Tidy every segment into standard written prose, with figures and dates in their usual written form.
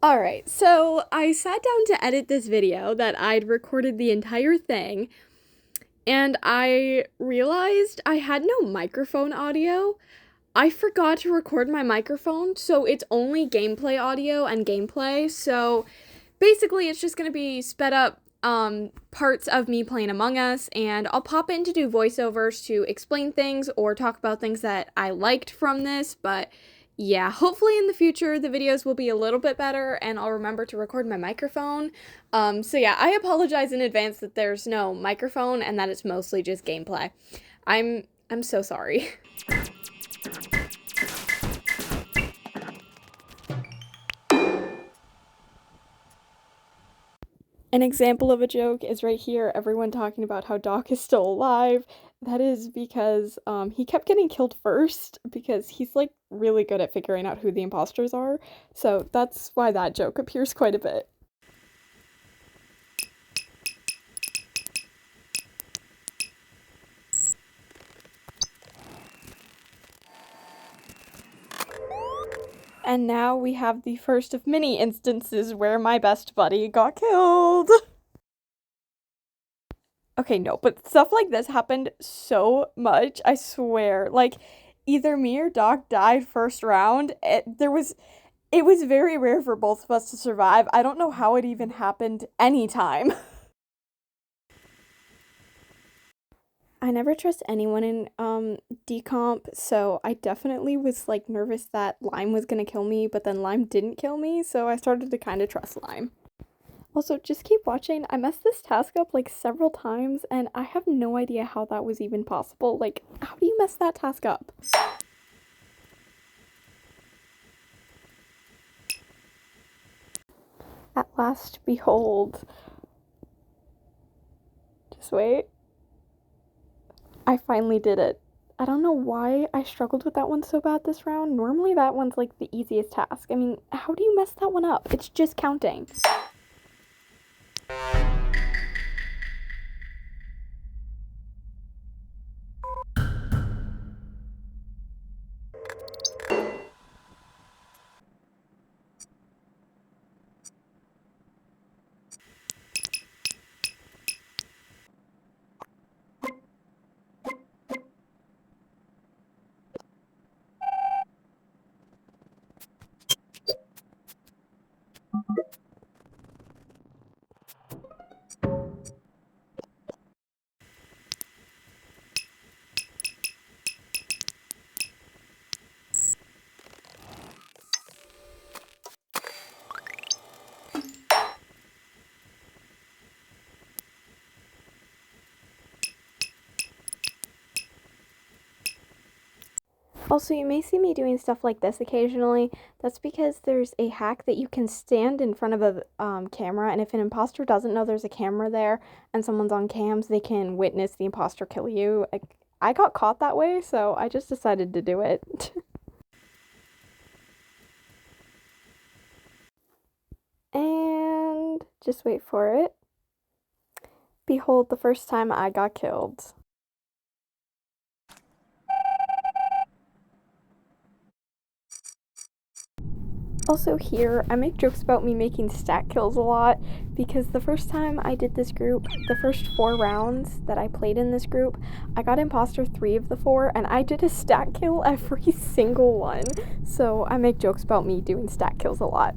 Alright, so I sat down to edit this video that I'd recorded the entire thing, and I realized I had no microphone audio. I forgot to record my microphone, so it's only gameplay audio and gameplay, so basically it's just gonna be sped up parts of me playing Among Us, and I'll pop in to do voiceovers to explain things or talk about things that I liked from this, but yeah, hopefully in the future the videos will be a little bit better and I'll remember to record my microphone. So yeah, I apologize in advance that there's no microphone and that it's mostly just gameplay. I'm so sorry. An example of a joke is right here, everyone talking about how Doc is still alive. That is because he kept getting killed first because he's like really good at figuring out who the imposters are. So that's why that joke appears quite a bit. And now we have the first of many instances where my best buddy got killed. Okay, no, but stuff like this happened so much, I swear. Like, either me or Doc died first round. It was very rare for both of us to survive. I don't know how it even happened anytime. I never trust anyone in decomp, so I definitely was like nervous that Lime was gonna kill me, but then Lime didn't kill me, so I started to kind of trust Lime. Also, just keep watching. I messed this task up like several times, and I have no idea how that was even possible. Like, how do you mess that task up? At last, behold. Just wait. I finally did it. I don't know why I struggled with that one so bad this round. Normally that one's like the easiest task. I mean, how do you mess that one up? It's just counting. Also, you may see me doing stuff like this occasionally. That's because there's a hack that you can stand in front of a camera, and if an imposter doesn't know there's a camera there and someone's on cams, they can witness the imposter kill you. I got caught that way, so I just decided to do it. And just wait for it. Behold the first time I got killed. Also here, I make jokes about me making stat kills a lot because the first time I did this group, the first 4 rounds that I played in this group, I got imposter 3 of the 4 and I did a stat kill every single one. So I make jokes about me doing stat kills a lot.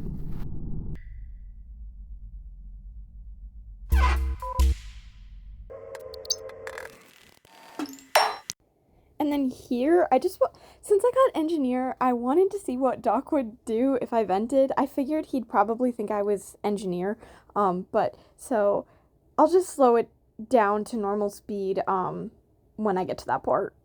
And then here, since I got engineer, I wanted to see what Doc would do if I vented. I figured he'd probably think I was engineer, but so I'll just slow it down to normal speed, when I get to that part.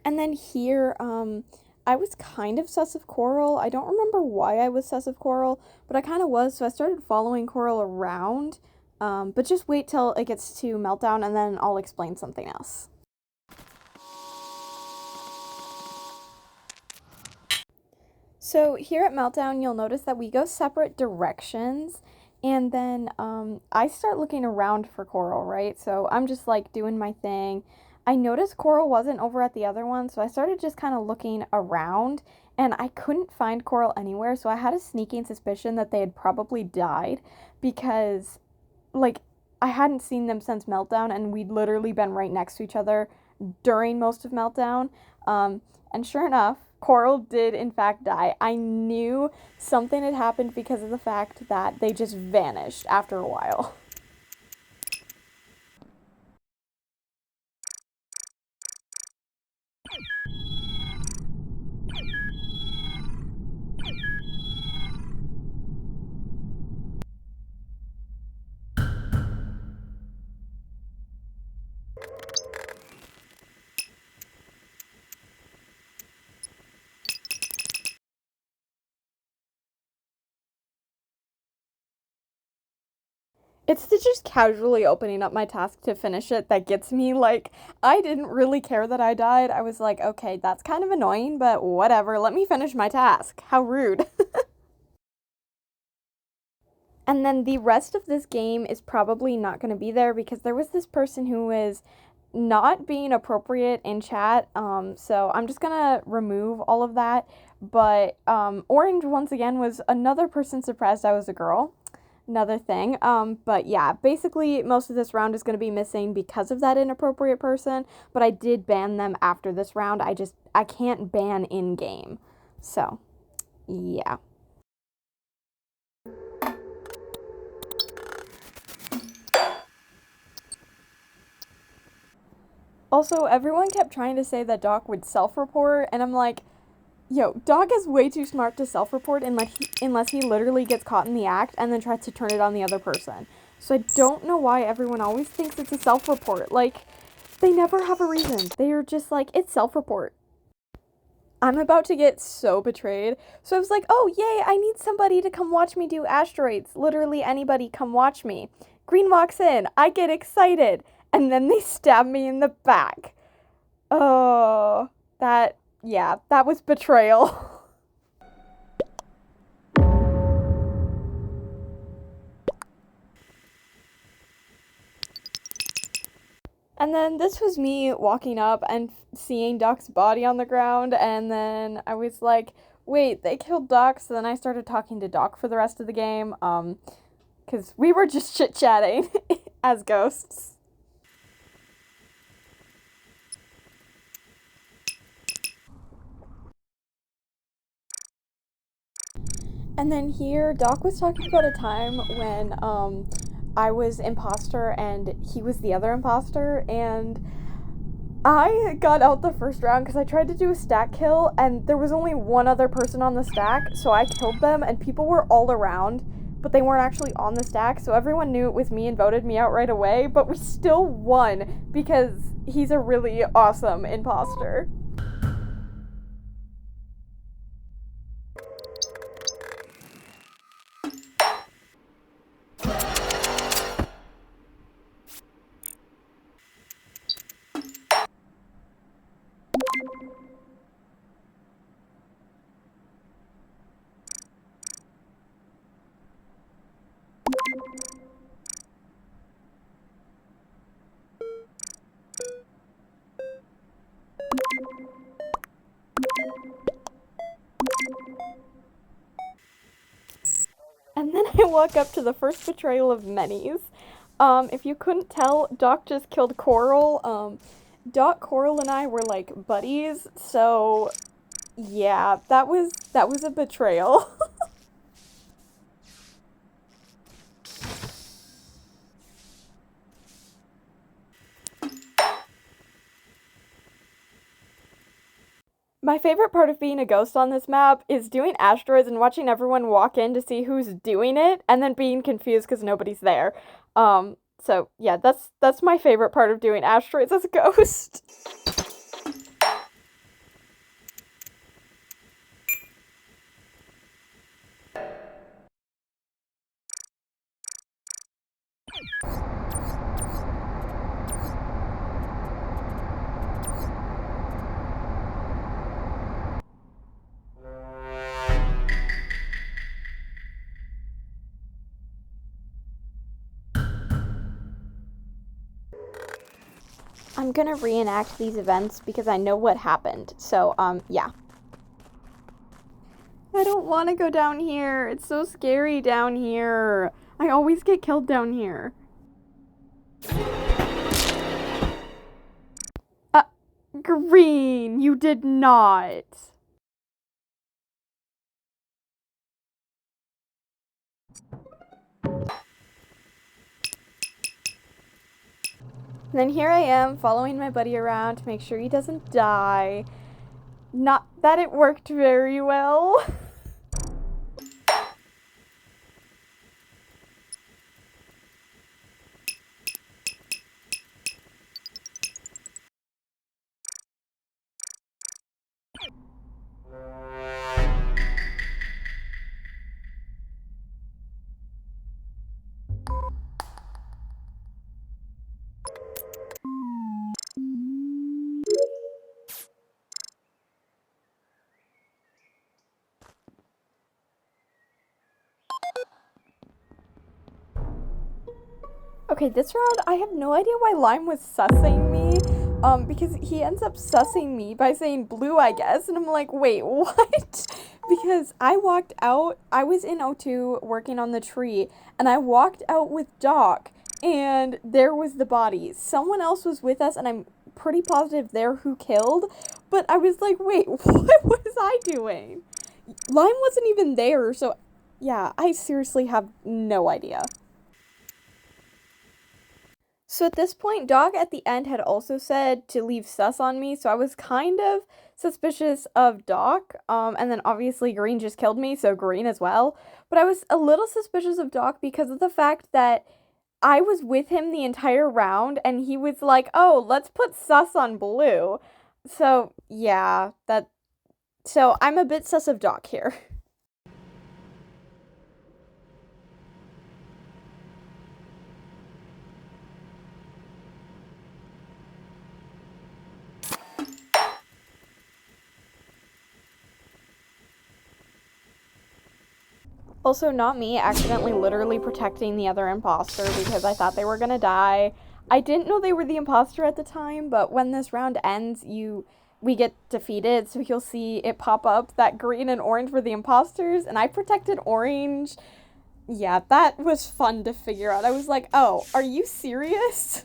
And then here, I was kind of sus of Coral. I don't remember why I was sus of Coral, but I kind of was, so I started following Coral around. But just wait till it gets to Meltdown and then I'll explain something else. So here at Meltdown, you'll notice that we go separate directions, and then I start looking around for Coral, right? So I'm just like doing my thing. I noticed Coral wasn't over at the other one, so I started just kind of looking around, and I couldn't find Coral anywhere, so I had a sneaking suspicion that they had probably died because, like, I hadn't seen them since Meltdown, and we'd literally been right next to each other during most of Meltdown. And sure enough, Coral did in fact die. I knew something had happened because of the fact that they just vanished after a while. It's the just casually opening up my task to finish it that gets me. Like, I didn't really care that I died. I was like, okay, that's kind of annoying, but whatever. Let me finish my task. How rude. And then the rest of this game is probably not going to be there because there was this person who was not being appropriate in chat. So I'm just going to remove all of that. But Orange, once again, was another person surprised I was a girl. Another thing. But yeah, basically most of this round is going to be missing because of that inappropriate person. But I did ban them after this round. I can't ban in game. So, yeah. Also, everyone kept trying to say that Doc would self-report, and I'm like, yo, Doc is way too smart to self-report unless he literally gets caught in the act and then tries to turn it on the other person. So I don't know why everyone always thinks it's a self-report. Like, they never have a reason. They are just like, it's self-report. I'm about to get so betrayed. So I was like, oh, yay, I need somebody to come watch me do asteroids. Literally anybody come watch me. Green walks in. I get excited. And then they stab me in the back. Oh, that was betrayal. And then this was me walking up and seeing Doc's body on the ground, and then I was like, wait, they killed Doc, so then I started talking to Doc for the rest of the game, because we were just chit-chatting as ghosts. And then here, Doc was talking about a time when, I was imposter and he was the other imposter, and I got out the first round because I tried to do a stack kill and there was only one other person on the stack, so I killed them and people were all around, but they weren't actually on the stack, so everyone knew it was me and voted me out right away, but we still won because he's a really awesome imposter. And then I walk up to the first betrayal of many's. If you couldn't tell, Doc just killed Coral. Doc, Coral, and I were like buddies, so yeah, that was a betrayal. My favorite part of being a ghost on this map is doing asteroids and watching everyone walk in to see who's doing it, and then being confused because nobody's there. So yeah, that's my favorite part of doing asteroids as a ghost. I'm gonna reenact these events because I know what happened. So, yeah. I don't want to go down here. It's so scary down here. I always get killed down here. Green, you did not. And then here I am following my buddy around to make sure he doesn't die. Not that it worked very well. Okay, this round, I have no idea why Lime was sussing me, because he ends up sussing me by saying blue, I guess, and I'm like, wait, what? Because I walked out, I was in O2 working on the tree, and I walked out with Doc, and there was the body. Someone else was with us, and I'm pretty positive they're who killed, but I was like, wait, what was I doing? Lime wasn't even there, so yeah, I seriously have no idea. So at this point, Dog at the end had also said to leave sus on me, so I was kind of suspicious of Doc. And then obviously Green just killed me, so Green as well. But I was a little suspicious of Doc because of the fact that I was with him the entire round, and he was like, "Oh, let's put sus on Blue." So yeah, so I'm a bit sus of Doc here. Also, not me accidentally literally protecting the other imposter because I thought they were gonna die. I didn't know they were the imposter at the time, but when this round ends, we get defeated, so you'll see it pop up that green and orange were the imposters, and I protected orange. Yeah, that was fun to figure out. I was like, oh, are you serious?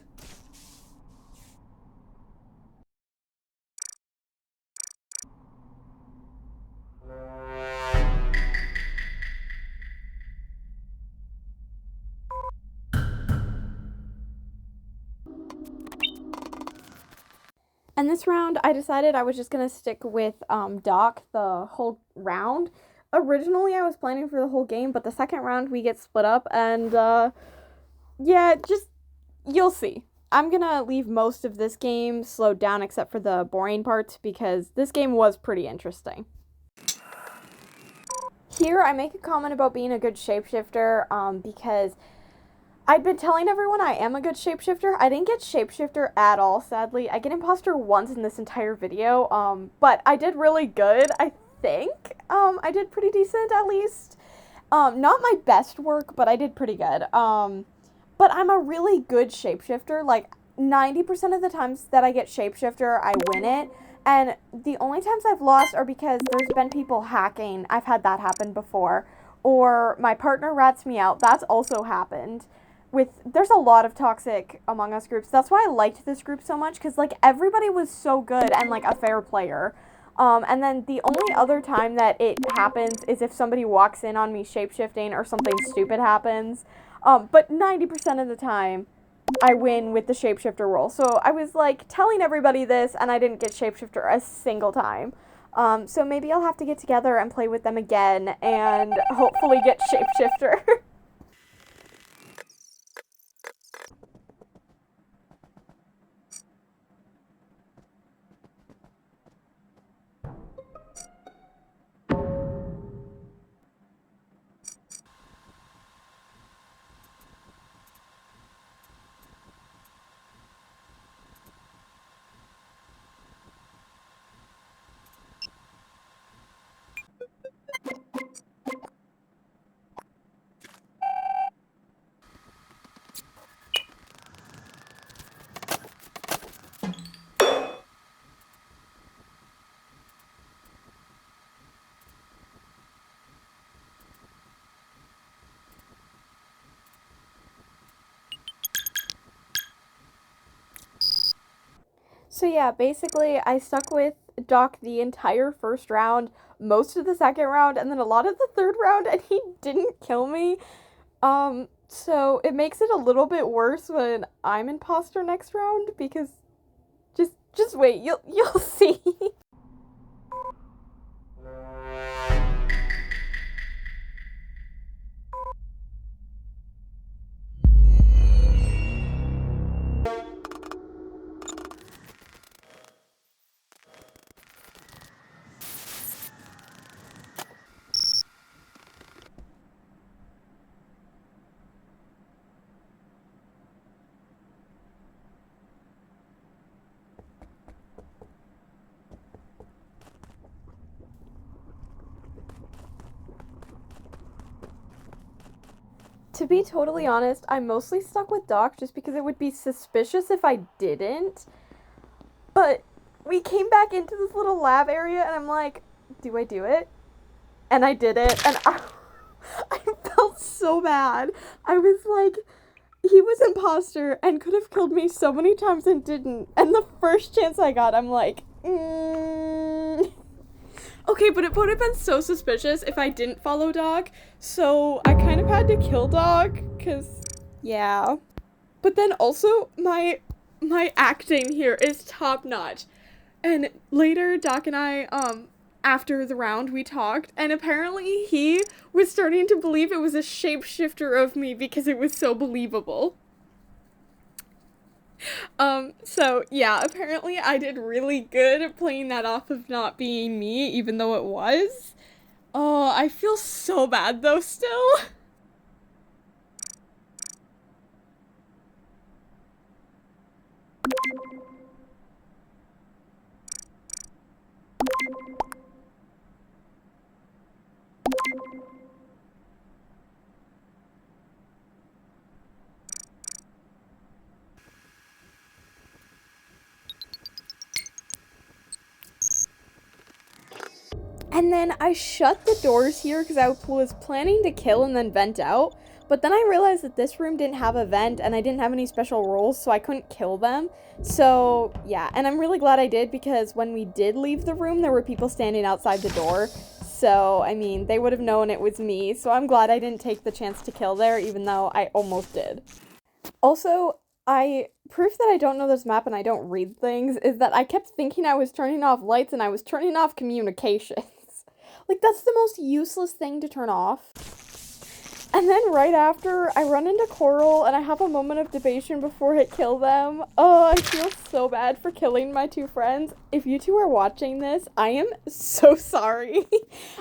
And this round, I decided I was just gonna stick with Doc the whole round. Originally, I was planning for the whole game, but the second round we get split up, and yeah, just you'll see. I'm gonna leave most of this game slowed down except for the boring parts because this game was pretty interesting. Here, I make a comment about being a good shapeshifter because I'd been telling everyone I am a good shapeshifter. I didn't get shapeshifter at all, sadly. I get imposter once in this entire video, but I did really good, I think. I did pretty decent, at least. Not my best work, but I did pretty good. But I'm a really good shapeshifter. Like, 90% of the times that I get shapeshifter, I win it. And the only times I've lost are because there's been people hacking. I've had that happen before. Or my partner rats me out. That's also happened. There's a lot of toxic Among Us groups. That's why I liked this group so much, because like everybody was so good and like a fair player. And then the only other time that it happens is if somebody walks in on me shapeshifting or something stupid happens. But 90% of the time, I win with the shapeshifter role. So I was like telling everybody this, and I didn't get shapeshifter a single time. So maybe I'll have to get together and play with them again and hopefully get shapeshifter. So yeah, basically I stuck with Doc the entire first round, most of the second round, and then a lot of the third round, and he didn't kill me. So it makes it a little bit worse when I'm imposter next round because just wait, you'll see. To be totally honest, I'm mostly stuck with Doc just because it would be suspicious if I didn't. But we came back into this little lab area and I'm like, do I do it? And I did it, and I felt so bad. I was like, he was imposter and could have killed me so many times and didn't. And the first chance I got, I'm like, Okay, but it would have been so suspicious if I didn't follow Doc, so I kind of had to kill Doc, because, yeah. But then also, my acting here is top notch. And later, Doc and I, after the round, we talked, and apparently he was starting to believe it was a shapeshifter of me because it was so believable. So yeah, apparently I did really good at playing that off of not being me, even though it was. Oh, I feel so bad though still. And then I shut the doors here because I was planning to kill and then vent out. But then I realized that this room didn't have a vent and I didn't have any special rules, so I couldn't kill them. So, yeah, and I'm really glad I did because when we did leave the room, there were people standing outside the door. So, I mean, they would have known it was me. So I'm glad I didn't take the chance to kill there, even though I almost did. Also, proof that I don't know this map and I don't read things is that I kept thinking I was turning off lights and I was turning off communications. Like, that's the most useless thing to turn off. And then right after, I run into Coral and I have a moment of debation before I kill them. Oh, I feel so bad for killing my two friends. If you two are watching this, I am so sorry.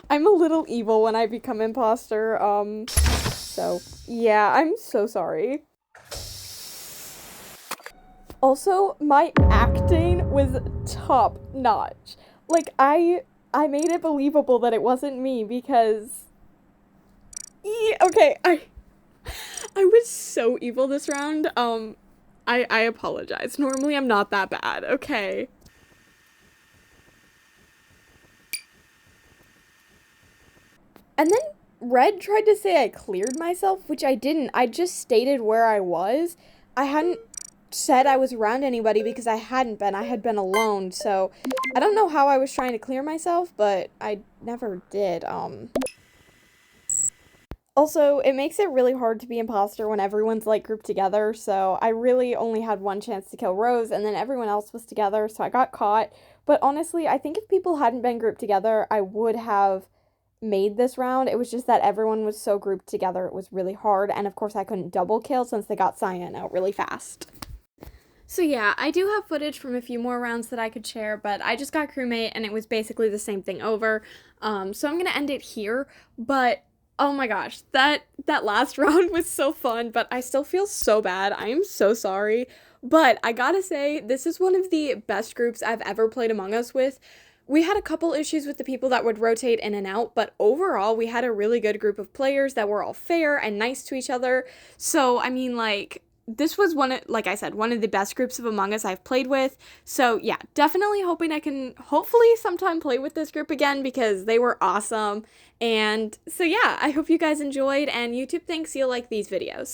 I'm a little evil when I become imposter. So yeah, I'm so sorry. Also, my acting was top notch. Like, I made it believable that it wasn't me because... okay, I was so evil this round. I apologize. Normally I'm not that bad, okay? And then Red tried to say I cleared myself, which I didn't. I just stated where I was. I hadn't said I was around anybody because I hadn't been. I had been alone, so I don't know how I was trying to clear myself, but I never did. Also, it makes it really hard to be imposter when everyone's, like, grouped together, so I really only had one chance to kill Rose, and then everyone else was together, so I got caught. But honestly, I think if people hadn't been grouped together, I would have made this round. It was just that everyone was so grouped together, it was really hard, and of course I couldn't double kill since they got Cyan out really fast. So yeah, I do have footage from a few more rounds that I could share, but I just got crewmate and it was basically the same thing over. So I'm gonna end it here, but oh my gosh, that last round was so fun, but I still feel so bad. I am so sorry. But I gotta say, this is one of the best groups I've ever played Among Us with. We had a couple issues with the people that would rotate in and out, but overall, we had a really good group of players that were all fair and nice to each other. So, I mean, like, this was like I said, one of the best groups of Among Us I've played with. So yeah, definitely hoping I can hopefully sometime play with this group again because they were awesome. And so yeah, I hope you guys enjoyed and YouTube thinks you'll like these videos.